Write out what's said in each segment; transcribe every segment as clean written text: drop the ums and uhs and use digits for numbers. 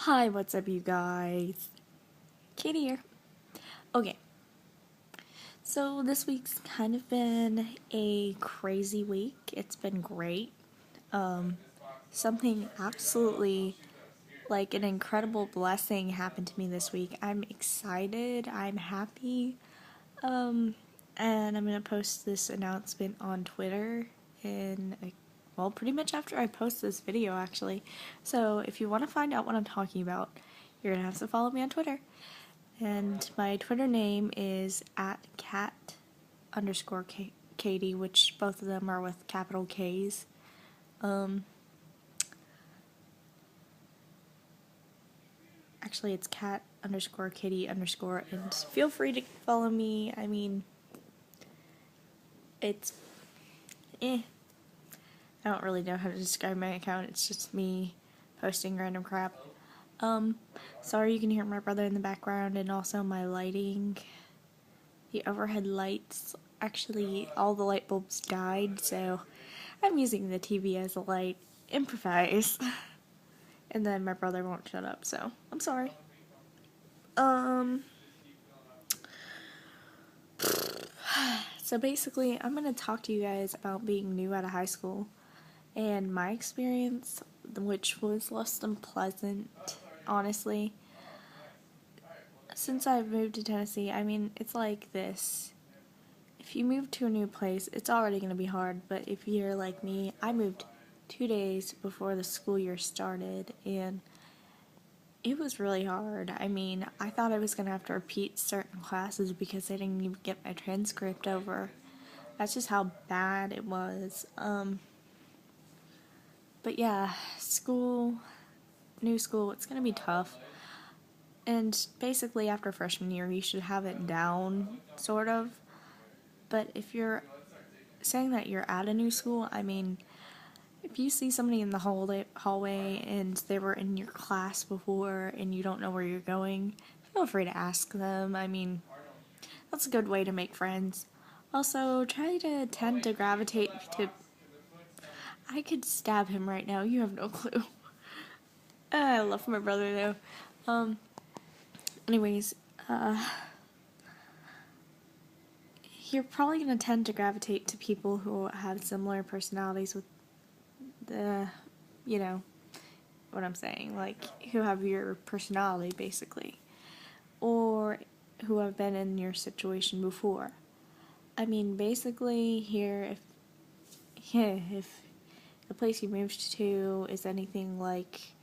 Hi, what's up, you guys? Katie here. Okay, so this week's kind of been a crazy week. It's been great. Um, Something absolutely like an incredible blessing happened to me this week. I'm excited. I'm happy. Um, and I'm gonna post this announcement on Twitter well, pretty much after I post this video, actually. So if you want to find out what I'm talking about, you're gonna have to follow me on Twitter. And my Twitter name is at cat underscore Katie, which both of them are with capital K's. Actually, it's cat underscore Katie underscore, and feel free to follow me. I mean, it's I don't really know how to describe my account. It's just me posting random crap. Sorry you can hear my brother in the background, and also my lighting. The overhead lights, actually all the light bulbs died, so I'm using the TV as a light. Improvise. And then my brother won't shut up, so I'm sorry. So basically, I'm gonna talk to you guys about being new out of high school and my experience, which was less than pleasant, honestly. Since I've moved to Tennessee, I mean, it's like this. If you move to a new place, it's already gonna be hard, but if you're like me, I moved 2 days before the school year started, and it was really hard. I mean, I thought I was going to have to repeat certain classes because I didn't even get my transcript over. That's just how bad it was. But yeah, new school, it's going to be tough. And basically, after freshman year, you should have it down, sort of. But if you're saying that you're at a new school, I mean, if you see somebody in the hallway and they were in your class before and you don't know where you're going, feel free to ask them. I mean, that's a good way to make friends. Also, try to tend to gravitate to. I could stab him right now, you have no clue. I love my brother though. Anyways, you're probably gonna tend to gravitate to people who have similar personalities with the, you know, what I'm saying, like, who have your personality basically, or who have been in your situation before. I mean, basically, if the place you moved to is anything like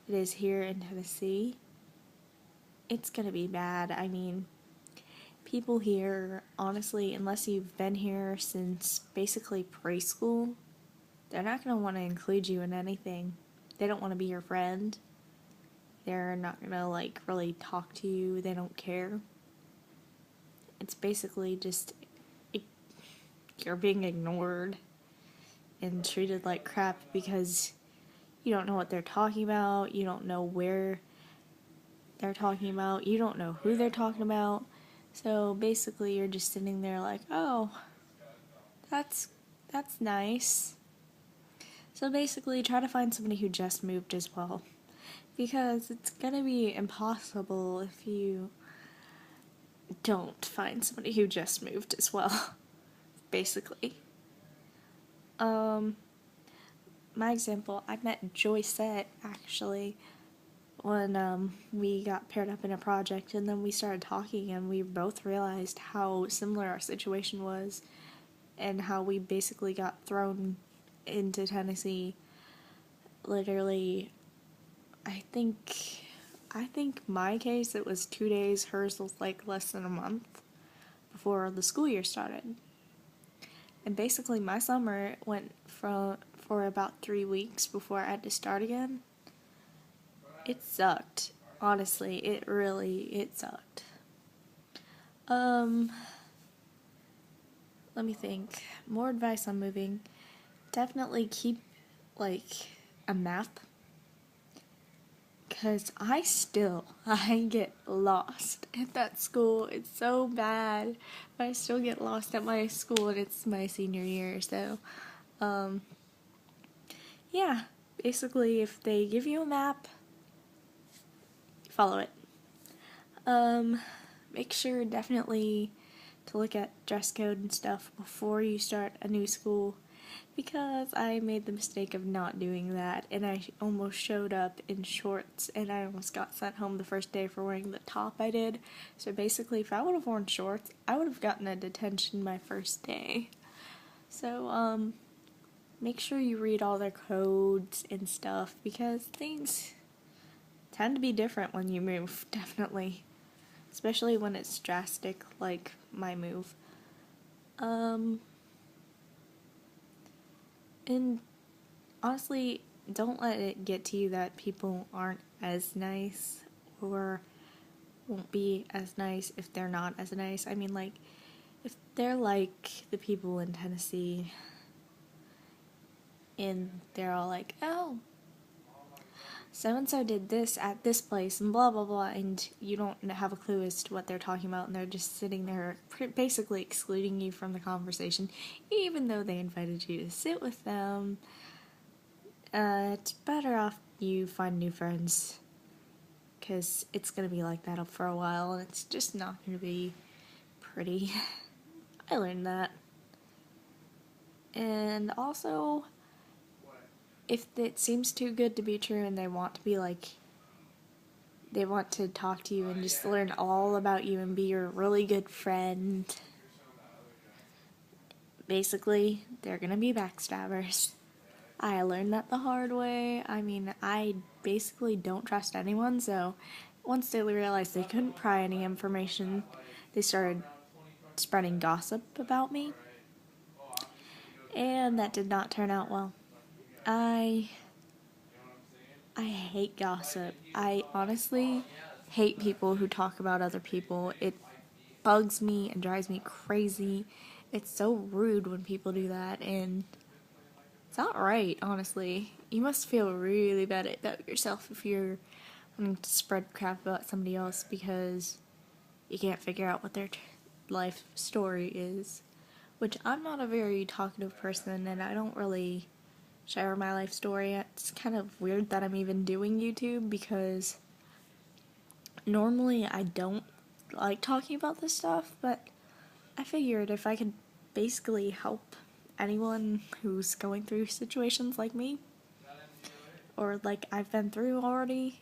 it is here in Tennessee, it's gonna be bad. I mean, people here, honestly, unless you've been here since basically preschool, they're not gonna want to include you in anything. They don't want to be your friend. They're not gonna, like, really talk to you. They don't care. It's basically just you're being ignored and treated like crap because you don't know what they're talking about, you don't know where they're talking about, you don't know who they're talking about. So basically you're just sitting there like, "Oh, that's nice." So basically try to find somebody who just moved as well, because it's going to be impossible if you don't find somebody who just moved as well. Basically. My example, I met Joycette actually when we got paired up in a project, and then we started talking and we both realized how similar our situation was and how we basically got thrown into Tennessee literally. I think my case it was 2 days, hers was like less than a month before the school year started. And basically my summer went for about 3 weeks before I had to start again. It sucked. Honestly, it sucked. Um, Let me think. More advice on moving. Definitely keep, like, a map. Because I get lost at that school. It's so bad. But I still get lost at my school, and it's my senior year, so, yeah. Basically, if they give you a map, follow it. Make sure definitely to look at dress code and stuff before you start a new school, because I made the mistake of not doing that and I almost showed up in shorts and I almost got sent home the first day for wearing the top I did. So basically, if I would have worn shorts, I would have gotten a detention my first day. So make sure you read all their codes and stuff, because things tend to be different when you move, definitely. Especially when it's drastic, like my move. And honestly, don't let it get to you that people aren't as nice or won't be as nice if they're not as nice. I mean, like, if they're like the people in Tennessee and they're all like, oh, so-and-so did this at this place and blah blah blah, and you don't have a clue as to what they're talking about, and they're just sitting there basically excluding you from the conversation, even though they invited you to sit with them, it's better off you find new friends, because it's going to be like that for a while, and it's just not going to be pretty. I learned that. And also, if it seems too good to be true and they want to be like, they want to talk to you and just learn all about you and be your really good friend, basically, they're gonna be backstabbers. I learned that the hard way. I mean, I basically don't trust anyone, so once they realized they couldn't pry any information, they started spreading gossip about me, and that did not turn out well. I hate gossip. I honestly hate people who talk about other people. It bugs me and drives me crazy. It's so rude when people do that, and it's not right, honestly. You must feel really bad about yourself if you're wanting to spread crap about somebody else because you can't figure out what their life story is. Which, I'm not a very talkative person, and I don't really share my life story. It's kind of weird that I'm even doing YouTube, because normally I don't like talking about this stuff, but I figured if I could basically help anyone who's going through situations like me, or like I've been through already,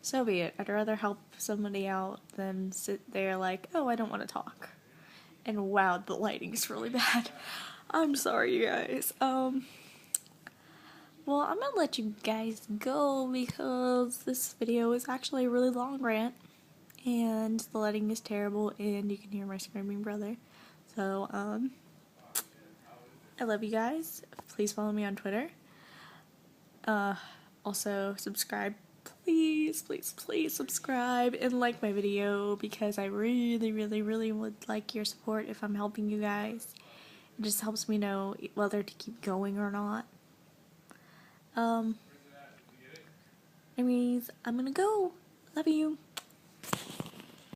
so be it. I'd rather help somebody out than sit there like, oh, I don't want to talk. And wow, the lighting's really bad. I'm sorry, you guys. Well, I'm gonna let you guys go because this video is actually a really long rant, and the lighting is terrible, and you can hear my screaming brother. So, I love you guys. Please follow me on Twitter. Also, subscribe. Please, please, please subscribe and like my video, because I really, really, really would like your support if I'm helping you guys. It just helps me know whether to keep going or not. Anyways, I'm gonna go. Love you.